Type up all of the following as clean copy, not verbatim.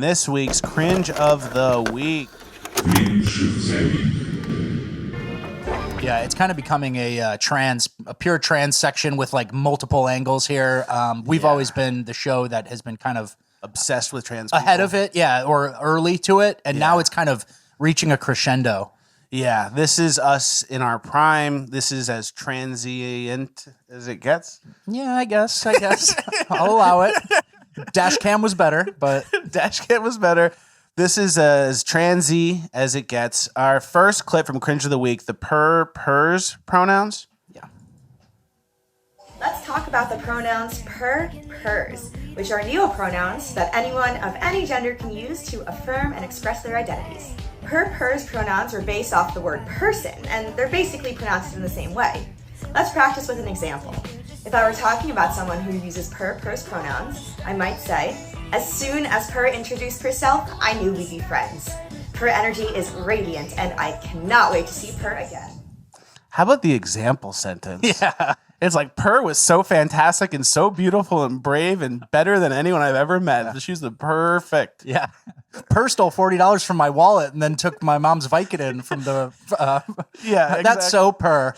This week's Cringe of the Week. Yeah, it's kind of becoming a pure trans section with like multiple angles here. We've always been the show that has been kind of Obsessed with trans ahead people. of it, or early to it, and now it's kind of reaching a crescendo. Yeah, this is us in our prime. This is as transient as it gets. Yeah, I guess. I'll allow it. Dash cam was better, but Dashkit was better. This is as transy as it gets. Our first clip from Cringe of the Week, the pers pronouns. yeah. Let's talk about the pronouns per, pers, which are neopronouns that anyone of any gender can use to affirm and express their identities. Per, pers pronouns are based off the word person, and they're basically pronounced in the same way. Let's practice with an example. If I were talking about someone who uses per, pers pronouns, I might say, as soon as Per introduced herself, I knew we'd be friends. Per energy is radiant, and I cannot wait to see Per again. How about the example sentence? Yeah. It's like Per was so fantastic and so beautiful and brave and better than anyone I've ever met. She was the perfect. Yeah. Per stole $40 from my wallet and then took my mom's Vicodin from the. Yeah, That's so Per.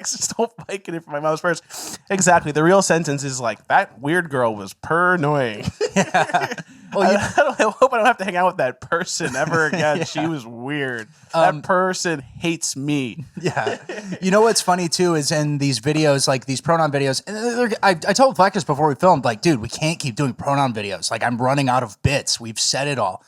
Stole Vicodin from my mom's purse. Exactly. The real sentence is like, that weird girl was annoying. Yeah. Well, I hope I don't have to hang out with that person ever again. She was weird. That person hates me. Yeah. You know what's funny too is in these videos, like these pronoun videos, and I told Flex before we filmed, like, dude, we can't keep doing pronoun videos. Like, I'm running out of bits. We've said it all.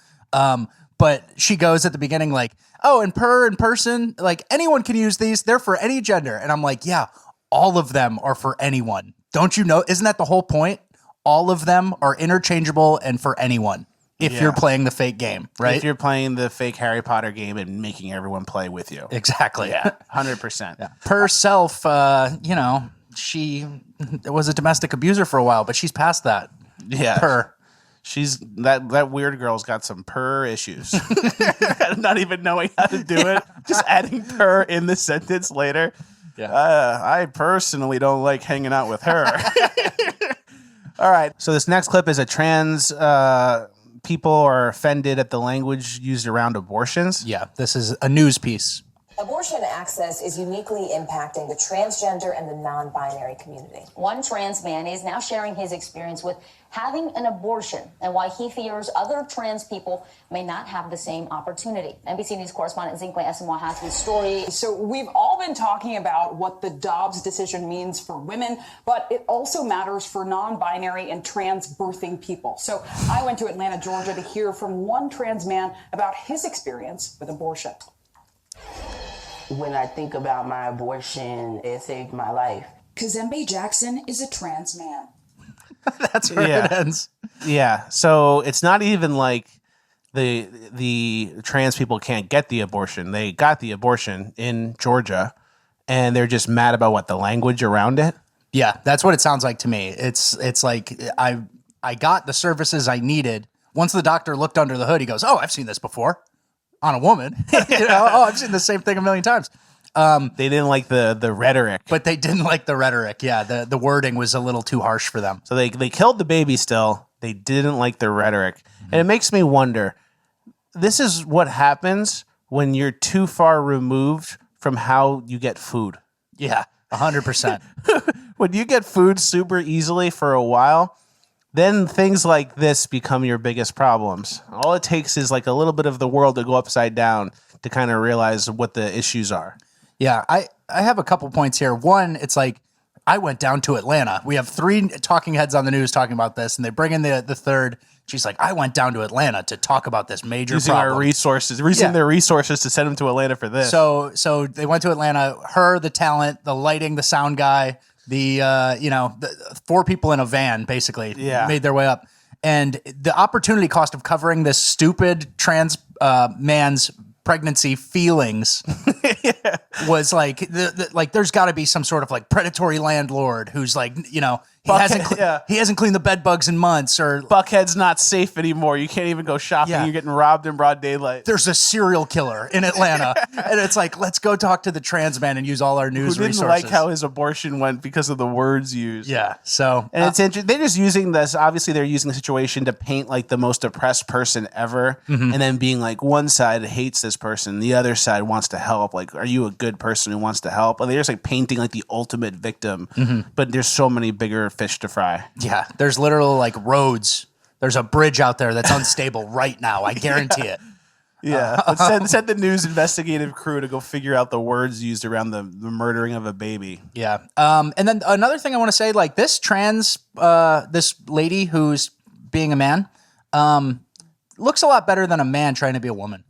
But she goes at the beginning like, oh, and per and person, like anyone can use these. They're for any gender. And I'm like, yeah, all of them are for anyone. Don't you know? Isn't that the whole point? All of them are interchangeable and for anyone if you're playing the fake game, right? If you're playing the fake Harry Potter game and making everyone play with you. Exactly. Yeah, 100%. Yeah. Per self, she was a domestic abuser for a while, but she's past that. Yeah. Per. She's that weird girl's got some per issues. Not even knowing how to do it. Just adding per in the sentence later. Yeah. I personally don't like hanging out with her. All right. So this next clip is a trans people are offended at the language used around abortions. Yeah, this is a news piece. Abortion access is uniquely impacting the transgender and the non-binary community. One trans man is now sharing his experience with having an abortion and why he fears other trans people may not have the same opportunity. NBC News correspondent Zinkwe Esimwa has this story. So we've all been talking about what the Dobbs decision means for women, but it also matters for non-binary and trans birthing people. So I went to Atlanta, Georgia to hear from one trans man about his experience with abortion. When I think about my abortion, it saved my life. Kazembe Jackson is a trans man. That's where it ends. Yeah. So it's not even like the trans people can't get the abortion. They got the abortion in Georgia, and they're just mad about what the language around it. Yeah, that's what it sounds like to me. It's like I got the services I needed. Once the doctor looked under the hood, he goes, "Oh, I've seen this before on a woman." Oh, I've seen the same thing a million times. They didn't like the rhetoric. But they didn't like the rhetoric. Yeah, the wording was a little too harsh for them. So they killed the baby still. They didn't like the rhetoric. And it makes me wonder, this is what happens when you're too far removed from how you get food. Yeah, 100%. When you get food super easily for a while, then things like this become your biggest problems. All it takes is like a little bit of the world to go upside down to kind of realize what the issues are. Yeah, I have a couple points here. One, it's like I went down to Atlanta. We have 3 talking heads on the news talking about this, and they bring in the third. She's like, I went down to Atlanta to talk about this major using problem. Our resources, using their resources to send them to Atlanta for this. So they went to Atlanta. Her, the talent, the lighting, the sound guy, the 4 people in a van basically made their way up. And the opportunity cost of covering this stupid trans man's pregnancy feelings was like, like there's got to be some sort of like predatory landlord who's like, He hasn't cleaned the bed bugs in months, or Buckhead's not safe anymore. You can't even go shopping. Yeah. You're getting robbed in broad daylight. there's a serial killer in Atlanta. And it's like, let's go talk to the trans man and use all our news Who didn't resources. like how his abortion went because of the words used. Yeah. So And it's interesting. They're just using this. Obviously, they're using the situation to paint like the most oppressed person ever, and then being like, one side hates this person, the other side wants to help. Like, are you a good person who wants to help? And they're just like painting like the ultimate victim. But there's so many bigger fish to fry. yeah, there's literal like roads. There's a bridge out there that's unstable right now. I guarantee it. Yeah, but send the news investigative crew to go figure out the words used around the murdering of a baby. Yeah. And then another thing I want to say, like this this lady who's being a man, looks a lot better than a man trying to be a woman.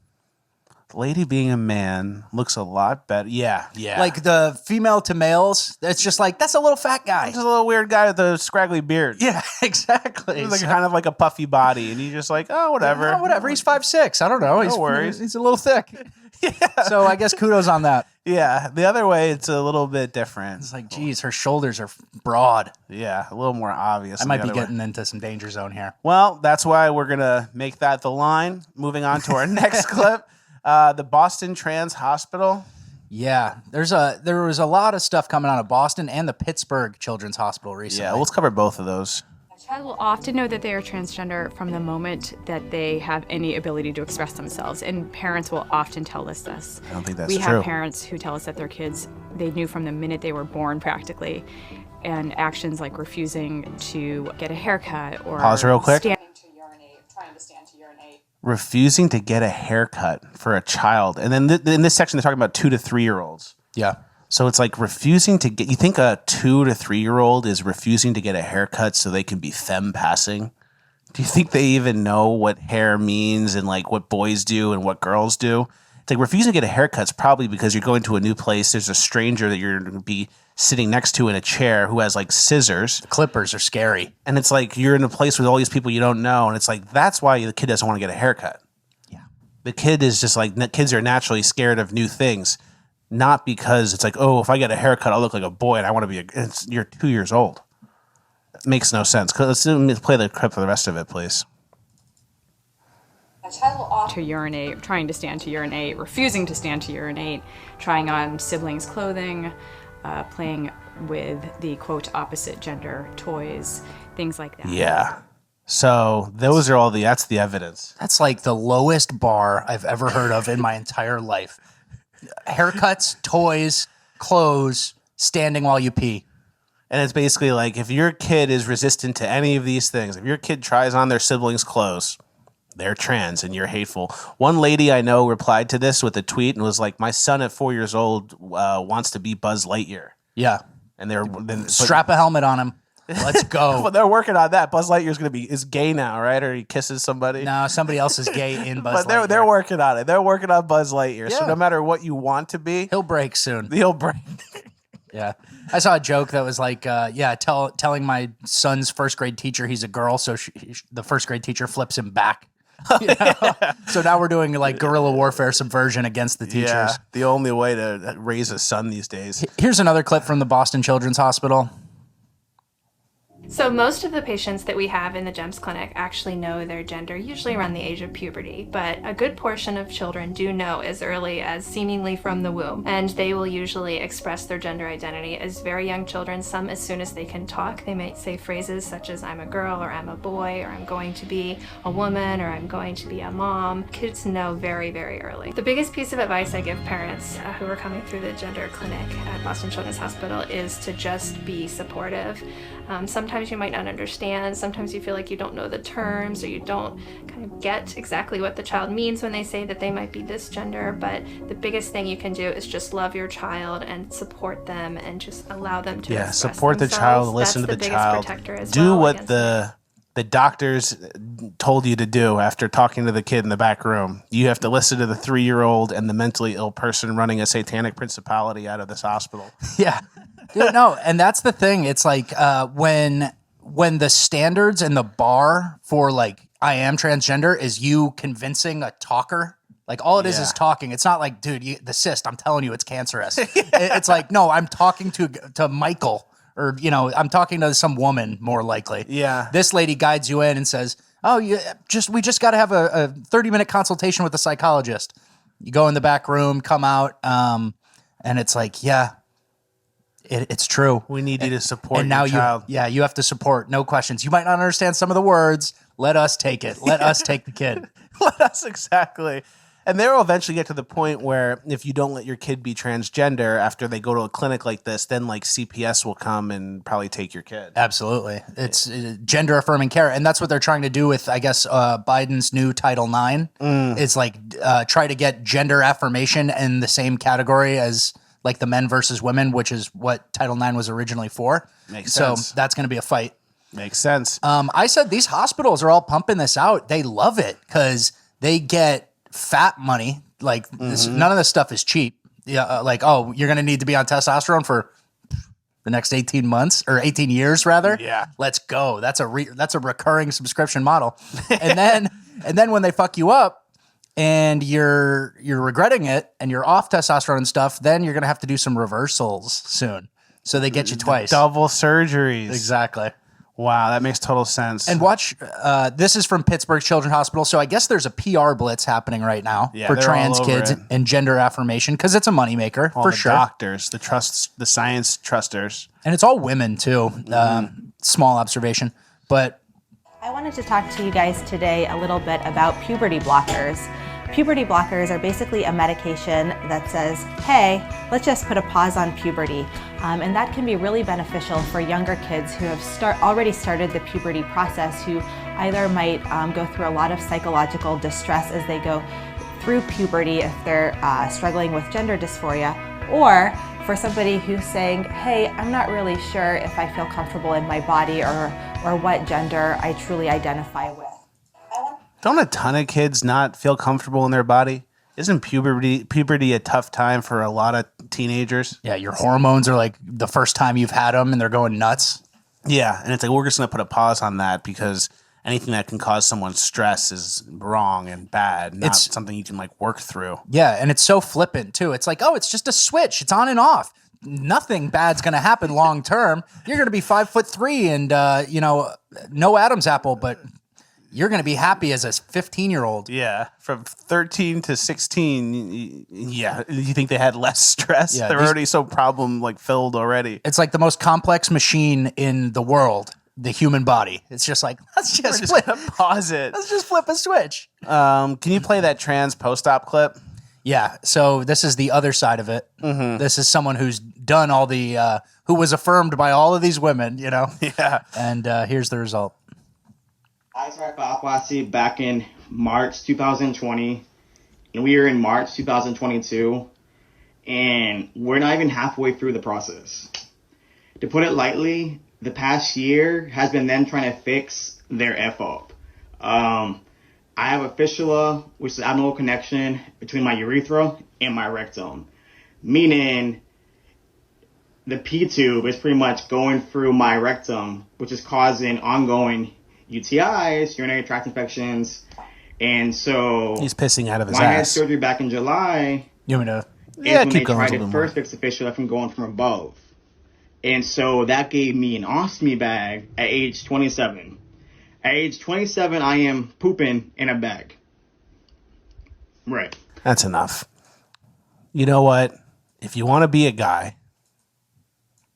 The lady being a man looks a lot better. Yeah. Like the female to males, it's just like, that's a little fat guy. Just a little weird guy with a scraggly beard. Yeah, exactly. He's like kind of like a puffy body, and you're just like, oh, whatever. Oh, whatever. He's 5'6". I don't know. No worries. He's a little thick. Yeah. So I guess kudos on that. Yeah, the other way, it's a little bit different. It's like, geez, her shoulders are broad. Yeah, a little more obvious. I than might the be other way. getting into some danger zone here. Well, that's why we're going to make that the line. Moving on to our next clip. The Boston Trans Hospital. Yeah, there was a lot of stuff coming out of Boston and the Pittsburgh Children's Hospital recently. Yeah, let's cover both of those. A child will often know that they are transgender from the moment that they have any ability to express themselves, and parents will often tell us this. I don't think that's we true. have parents who tell us that their kids, they knew from the minute they were born practically, and actions like refusing to get a haircut or Pause real quick. standing to urinate, trying to stand to urinate. Refusing to get a haircut for a child. And then in this section, they're talking about 2 to 3 year olds. Yeah. So it's like refusing to get, you think a 2 to 3 year old is refusing to get a haircut so they can be femme passing? Do you think they even know what hair means and like what boys do and what girls do? It's like refusing to get a haircut's probably because you're going to a new place. There's a stranger that you're going to be sitting next to in a chair who has like scissors. Clippers are scary. And it's like you're in a place with all these people you don't know. And it's like that's why the kid doesn't want to get a haircut. Yeah. The kid is just like, kids are naturally scared of new things. Not because it's like, oh, if I get a haircut, I'll look like a boy and I want to be you're 2 years old. It makes no sense. Let's play the clip for the rest of it, please. A child will often to urinate, trying to stand to urinate, refusing to stand to urinate, trying on siblings' clothing, playing with the quote opposite gender toys, things like that. Yeah. So those are that's the evidence. That's like the lowest bar I've ever heard of in my entire life. Haircuts, toys, clothes, standing while you pee. And it's basically like if your kid is resistant to any of these things, if your kid tries on their siblings' clothes, they're trans and you're hateful. One lady I know replied to this with a tweet and was like, my son at 4 years old wants to be Buzz Lightyear. Yeah. And they're strap a helmet on him. Let's go. But they're working on that. Buzz Lightyear's is gay now, right? Or he kisses somebody. No, somebody else is gay in Buzz Lightyear. But they're working on it. They're working on Buzz Lightyear. Yeah. So no matter what you want to be, he'll break soon. He'll break. Yeah. I saw a joke that was like, telling my son's first grade teacher he's a girl, so the first grade teacher flips him back. You know? Yeah. So now we're doing like guerrilla warfare subversion against the teachers. Yeah, the only way to raise a son these days. Here's another clip from the Boston Children's Hospital. So most of the patients that we have in the GEMS clinic actually know their gender, usually around the age of puberty, but a good portion of children do know as early as seemingly from the womb, and they will usually express their gender identity as very young children, some as soon as they can talk. They might say phrases such as I'm a girl, or I'm a boy, or I'm going to be a woman, or I'm going to be a mom. Kids know very, very early. The biggest piece of advice I give parents who are coming through the gender clinic at Boston Children's Hospital is to just be supportive. Sometimes you might not understand, sometimes you feel like you don't know the terms or you don't kind of get exactly what the child means when they say that they might be this gender, but the biggest thing you can do is just love your child and support them and just allow them to express support themselves. The child, listen That's to the biggest child, protector as do well what the doctors told you to do after talking to the kid in the back room. You have to listen to the 3-year-old and the mentally ill person running a satanic principality out of this hospital. Yeah. Dude, no, and that's the thing. It's like when the standards and the bar for like I am transgender is you convincing a talker. Like all it is talking. It's not like, dude, the cyst. I'm telling you, it's cancerous. It's like, no, I'm talking to Michael or, I'm talking to some woman more likely. Yeah. This lady guides you in and says, oh, we just got to have a 30-minute consultation with a psychologist. You go in the back room, come out, and it's like, yeah, it's true. We need you to support and now your child. you have to support, no questions. You might not understand some of the words. Let us take it. Let us take the kid. Let us, exactly. And they will eventually get to the point where if you don't let your kid be transgender after they go to a clinic like this, then like CPS will come and probably take your kid. Absolutely. It's gender affirming care. And that's what they're trying to do with, I guess, Biden's new Title IX. It's like try to get gender affirmation in the same category as like the men versus women, which is what Title IX was originally for. Makes sense. So that's going to be a fight. Makes sense. I said these hospitals are all pumping this out. They love it because they get fat money. Like this, none of this stuff is cheap. Yeah, like, oh, you're going to need to be on testosterone for the next 18 months or 18 years rather. Yeah. Let's go. That's a recurring subscription model. And then when they fuck you up and you're regretting it and you're off testosterone and stuff, then you're going to have to do some reversals soon. So they get you twice. Double surgeries. Exactly. Wow, that makes total sense. And watch, this is from Pittsburgh Children's Hospital. So I guess there's a PR blitz happening right now for they're trans all over kids it. and gender affirmation because it's a moneymaker all for the sure. doctors, the science trusters. And it's all women too. Small observation. But I wanted to talk to you guys today a little bit about puberty blockers. Puberty blockers are basically a medication that says, hey, let's just put a pause on puberty. And that can be really beneficial for younger kids who have already started the puberty process, who either might go through a lot of psychological distress as they go through puberty if they're struggling with gender dysphoria, or for somebody who's saying, hey, I'm not really sure if I feel comfortable in my body or what gender I truly identify with. Don't a ton of kids not feel comfortable in their body? Isn't puberty a tough time for a lot of teenagers? yeah, your hormones are like the first time you've had them and they're going nuts. Yeah, and it's like we're just going to put a pause on that because anything that can cause someone stress is wrong and bad, not something you can like work through. Yeah, and it's so flippant too. It's like, oh, it's just a switch. It's on and off. Nothing bad's going to happen long term. You're going to be 5'3" and no Adam's apple, but you're going to be happy as a 15-year-old. Yeah, from 13 to 16, yeah, you think they had less stress? Yeah, They're already so problem like filled already. It's like the most complex machine in the world, the human body. It's just like, let's just pause it. Let's just flip a switch. Can you play that trans post-op clip? Yeah, so this is the other side of it. Mm-hmm. This is someone who's done all the, who was affirmed by all of these women, Yeah. And here's the result. I started biopsy back in March 2020, and we are in March 2022, and we're not even halfway through the process. To put it lightly, the past year has been them trying to fix their F-up. I have a fistula, which is an abnormal connection between my urethra and my rectum, meaning the P-tube is pretty much going through my rectum, which is causing ongoing UTIs, urinary tract infections, and so he's pissing out of his when I had ass. surgery back in July, You want me to? Yeah, when keep they going. tried to first fix the fistula from going from above, and so that gave me an ostomy bag at age 27. At age 27, I am pooping in a bag. Right. That's enough. You know what? If you want to be a guy,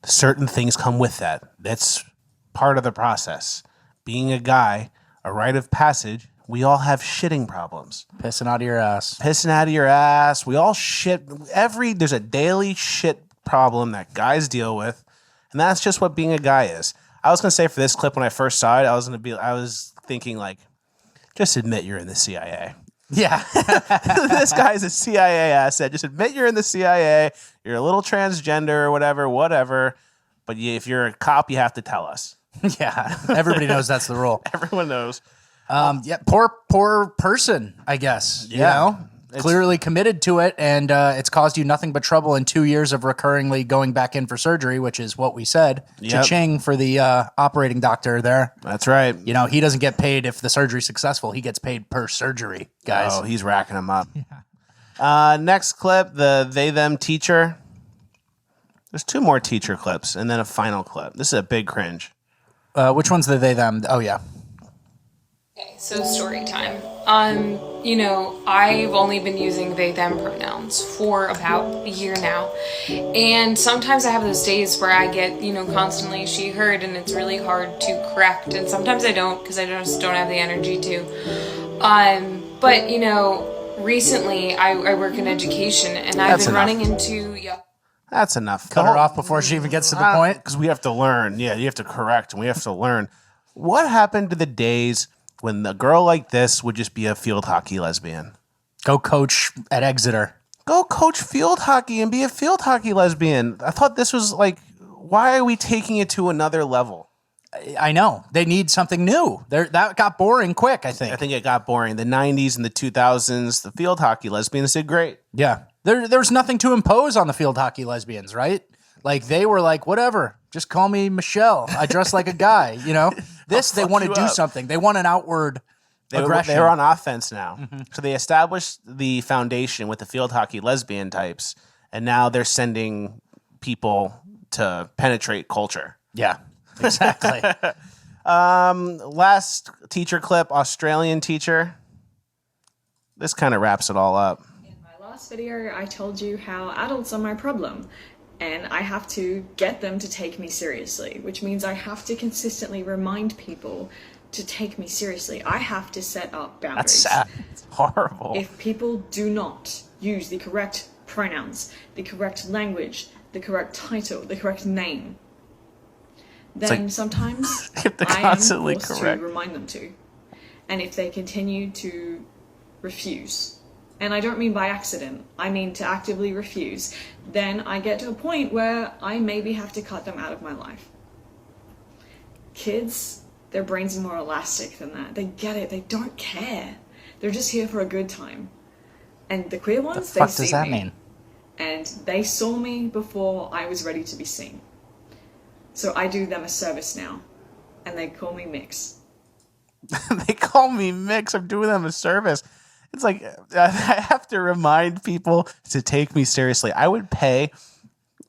certain things come with that. That's part of the process. Being a guy, a rite of passage, we all have shitting problems. Pissing out of your ass. Pissing out of your ass. We all shit. There's a daily shit problem that guys deal with, and that's just what being a guy is. I was going to say for this clip when I first saw it, I was thinking like, just admit you're in the CIA. Yeah. This guy's a CIA asset. Just admit you're in the CIA. You're a little transgender or whatever. But if you're a cop, you have to tell us. Yeah. Everybody knows that's the rule. Everyone knows. Yeah. Poor person, I guess. Yeah. Clearly committed to it, and it's caused you nothing but trouble in 2 years of recurringly going back in for surgery, which is what we said. Yep. Cha-ching for the operating doctor there. That's right. He doesn't get paid if the surgery's successful. He gets paid per surgery, guys. Oh, he's racking them up. Yeah. Next clip, the they-them teacher. There's 2 more teacher clips and then a final clip. This is a big cringe. Which one's the they, them? Oh, yeah. Okay, so story time. You know, I've only been using they, them pronouns for about a year now. And sometimes I have those days where I get, you know, constantly she, her, and it's really hard to correct. And sometimes I don't because I just don't have the energy to. But, you know, recently I work in education and I've been running into... That's enough. Cut her off before she even gets to the point. Because we have to learn. Yeah, you have to correct and we have to learn. What happened to the days when a girl like this would just be a field hockey lesbian? Go coach at Exeter. Go coach field hockey and be a field hockey lesbian. I thought this was like, why are we taking it to another level? I know. They need something new. That got boring quick, I think. I think it got boring. The 90s and the 2000s, the field hockey lesbians did great. Yeah. There's nothing to impose on the field hockey lesbians, right? Like, they were like, whatever, just call me Michelle. I dress like a guy, you know? This, they want to do something. They want an outward aggression. They're on offense now. Mm-hmm. So they established the foundation with the field hockey lesbian types, and now they're sending people to penetrate culture. Yeah, exactly. Last teacher clip, Australian teacher. This kind of wraps it all up. Last video, I told you how adults are my problem and I have to get them to take me seriously, which means I have to consistently remind people to take me seriously. I have to set up boundaries. That's sad. It's horrible. If people do not use the correct pronouns, the correct language, the correct title, the correct name, then sometimes I am forced to remind them to. And if they continue to refuse, and I don't mean by accident, I mean to actively refuse, then I get to a point where I maybe have to cut them out of my life. Kids, their brains are more elastic than that. They get it, they don't care. They're just here for a good time. And the queer ones, they see me. What does that mean? And they saw me before I was ready to be seen. So I do them a service now, and they call me Mix. They call me Mix. I'm doing them a service. It's like, I have to remind people to take me seriously. I would pay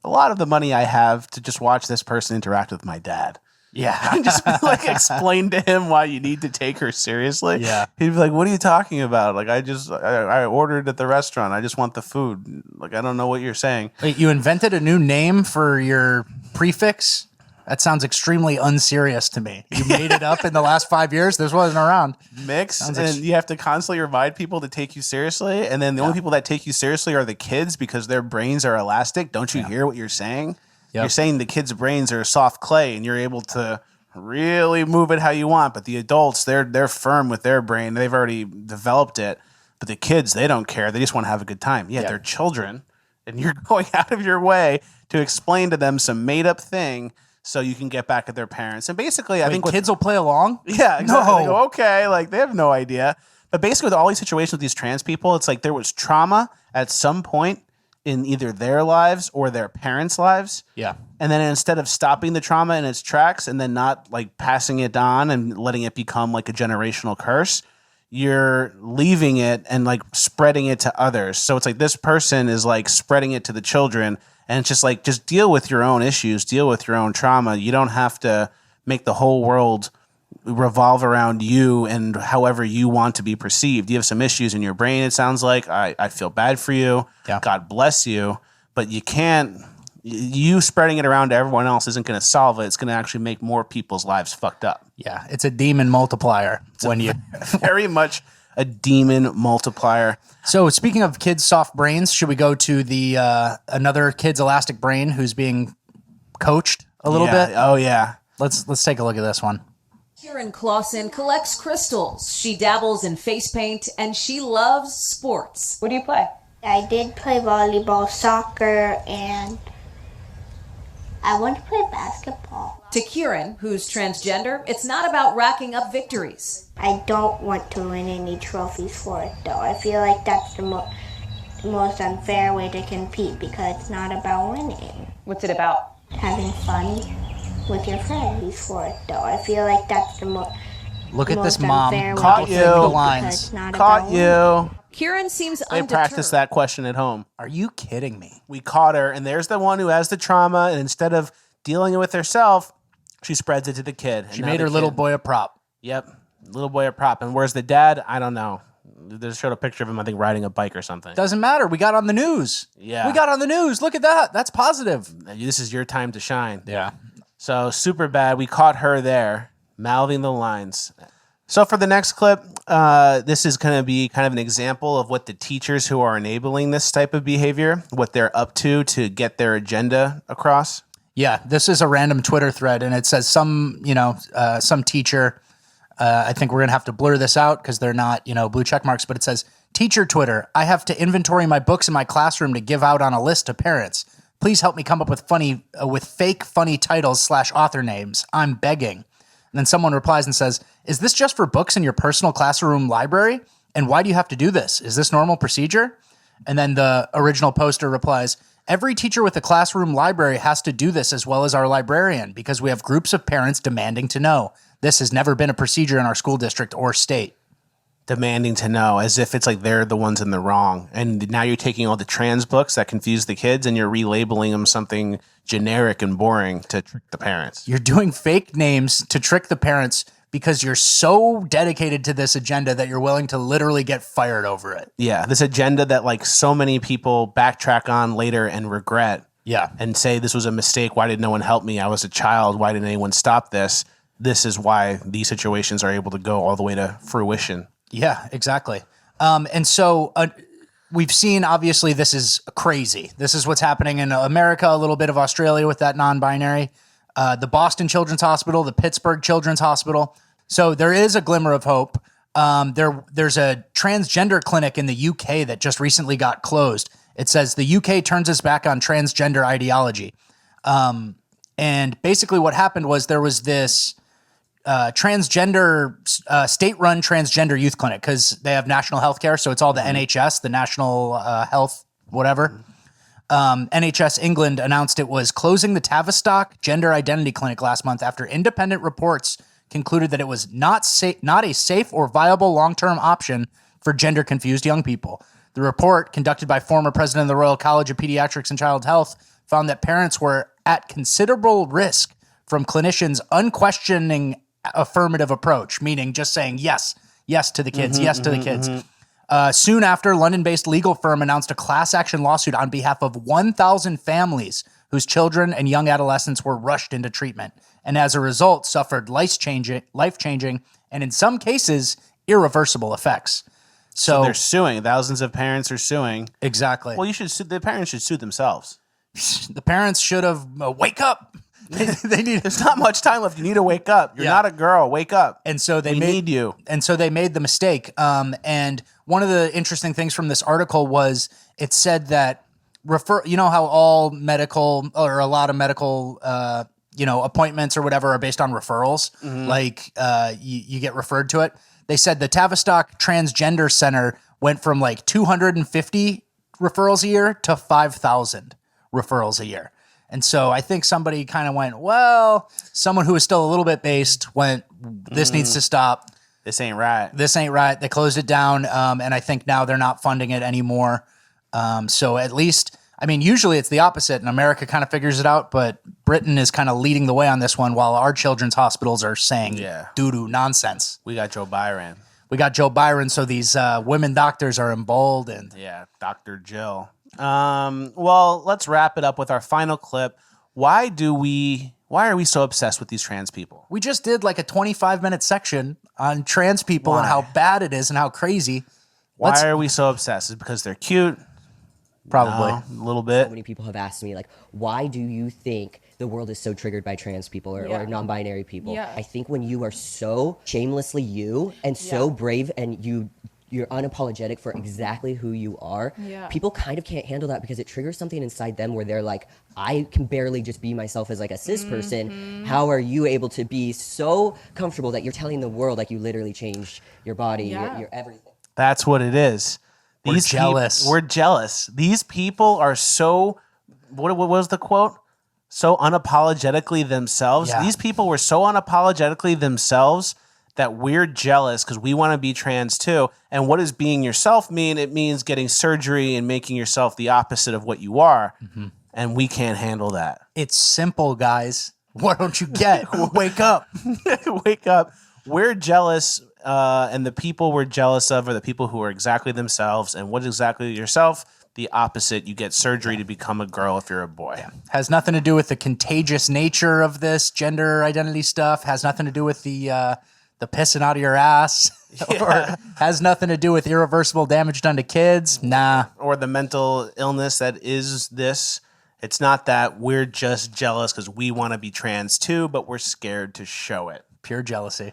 a lot of the money I have to just watch this person interact with my dad. Yeah. And just like explain to him why you need to take her seriously. Yeah. He'd be like, what are you talking about? Like, I ordered at the restaurant. I just want the food. Like, I don't know what you're saying. Wait, you invented a new name for your prefix? That sounds extremely unserious to me. You made it up in the last 5 years? This wasn't around. Mix, and you have to constantly remind people to take you seriously. And then the only people that take you seriously are the kids because their brains are elastic. Don't you hear what you're saying? Yep. You're saying the kids' brains are soft clay and you're able to really move it how you want. But the adults, they're firm with their brain. They've already developed it. But the kids, they don't care. They just want to have a good time. Yeah, they're children. And you're going out of your way to explain to them some made-up thing so you can get back at their parents. And basically, I think kids will play along? Yeah, exactly. No. They go, okay, like they have no idea. But basically with all these situations with these trans people, it's like there was trauma at some point in either their lives or their parents' lives. Yeah. And then instead of stopping the trauma in its tracks and then not like passing it on and letting it become like a generational curse, you're leaving it and like spreading it to others. So it's like this person is like spreading it to the children. And it's just like, just deal with your own issues, deal with your own trauma. You don't have to make the whole world revolve around you and however you want to be perceived. You have some issues in your brain, it sounds like. I feel bad for you. Yeah. God bless you. But you can't, you spreading it around to everyone else isn't going to solve it. It's going to actually make more people's lives fucked up. Yeah, it's a demon multiplier. Very much a demon multiplier. So speaking of kids' soft brains, should we go to the another kid's elastic brain who's being coached a little bit? Oh yeah. Let's take a look at this one. Kieran Clausen collects crystals. She dabbles in face paint and she loves sports. What do you play? I did play volleyball, soccer, and I want to play basketball. To Kieran, who's transgender, it's not about racking up victories. I don't want to win any trophies for it, though. I feel like that's the most unfair way to compete because it's not about winning. What's it about? Having fun with your friends for it, though. I feel like that's the most Look at this mom. Caught you. The lines. Caught you. Kieran seems They practiced that question at home. Are you kidding me? We caught her, and there's the one who has the trauma, and instead of dealing it with herself, she spreads it to the kid. She made her little boy a prop. Yep, little boy a prop. And where's the dad? I don't know. They showed a picture of him, I think, riding a bike or something. Doesn't matter. We got on the news. Yeah. We got on the news. Look at that. That's positive. This is your time to shine. Yeah. So super bad. We caught her there, mouthing the lines. So for the next clip, this is going to be kind of an example of what the teachers who are enabling this type of behavior, what they're up to get their agenda across. Yeah, this is a random Twitter thread, and it says some teacher. I think we're going to have to blur this out because they're not, blue check marks, but it says, teacher Twitter, I have to inventory my books in my classroom to give out on a list to parents. Please help me come up with fake funny titles / author names. I'm begging. And then someone replies and says, is this just for books in your personal classroom library? And why do you have to do this? Is this normal procedure? And then the original poster replies, every teacher with a classroom library has to do this as well as our librarian because we have groups of parents demanding to know. This has never been a procedure in our school district or state. Demanding to know, as if it's like they're the ones in the wrong. And now you're taking all the trans books that confuse the kids and you're relabeling them something generic and boring to trick the parents. You're doing fake names to trick the parents because you're so dedicated to this agenda that you're willing to literally get fired over it. Yeah, this agenda that like so many people backtrack on later and regret. Yeah. And say this was a mistake. Why did no one help me? I was a child. Why didn't anyone stop this? This is why these situations are able to go all the way to fruition. Yeah, exactly. And so we've seen, obviously, this is crazy. This is what's happening in America, a little bit of Australia with that non-binary, the Boston Children's Hospital, the Pittsburgh Children's Hospital. So there is a glimmer of hope. There's a transgender clinic in the UK that just recently got closed. It says the UK turns its back on transgender ideology. And basically what happened was there was this transgender state-run transgender youth clinic because they have national health care. So it's all the NHS, the National Health, whatever. NHS England announced it was closing the Tavistock Gender Identity Clinic last month after independent reports concluded that it was not a safe or viable long-term option for gender-confused young people. The report, conducted by former president of the Royal College of Pediatrics and Child Health, found that parents were at considerable risk from clinicians' unquestioning affirmative approach, meaning just saying yes to the kids, yes to the kids. Soon after, London-based legal firm announced a class action lawsuit on behalf of 1,000 families whose children and young adolescents were rushed into treatment, and as a result suffered life-changing, and in some cases, irreversible effects. So they're suing. Thousands of parents are suing. Exactly. Well, the parents should sue themselves. The parents should have wake up. They need. There's not much time left. You need to wake up. You're not a girl. Wake up. And so they need you. And so they made the mistake. And one of the interesting things from this article was it said that you know how all medical or a lot of medical appointments or whatever are based on referrals. Mm-hmm. Like you get referred to it. They said the Tavistock Transgender Center went from like 250 referrals a year to 5,000 referrals a year. And so I think somebody kind of went, well, someone who was still a little bit based went, this needs to stop. This ain't right. This ain't right. They closed it down. And I think now they're not funding it anymore. So at least, I mean, usually it's the opposite and America kind of figures it out, but Britain is kind of leading the way on this one while our children's hospitals are saying doo-doo nonsense. We got Joe Byron. So these women doctors are emboldened. Yeah, Dr. Jill. Well, let's wrap it up with our final clip. Why are we so obsessed with these trans people? We just did like a 25-minute section on trans people and how bad it is and how crazy. Why are we so obsessed? Is it because they're cute? Probably. No, a little bit. So many people have asked me, like, why do you think the world is so triggered by trans people or non-binary people? Yeah. I think when you are so shamelessly you and so brave and you're unapologetic for exactly who you are, people kind of can't handle that because it triggers something inside them where they're like, I can barely just be myself as like a cis person. How are you able to be so comfortable that you're telling the world like you literally changed your body, your everything? That's what it is. We're jealous. We're jealous. These people are so, what was the quote? So unapologetically themselves. Yeah. These people were so unapologetically themselves that we're jealous because we want to be trans too. And what does being yourself mean? It means getting surgery and making yourself the opposite of what you are. Mm-hmm. And we can't handle that. It's simple, guys. What don't you get? Wake up. Wake up. We're jealous, and the people we're jealous of are the people who are exactly themselves. And what is exactly yourself? The opposite. You get surgery to become a girl if you're a boy. Has nothing to do with the contagious nature of this gender identity stuff. Has nothing to do with the pissing out of your ass. Or has nothing to do with irreversible damage done to kids. Nah. Or the mental illness that is this. It's not that. We're just jealous because we want to be trans too, but we're scared to show it. Pure jealousy.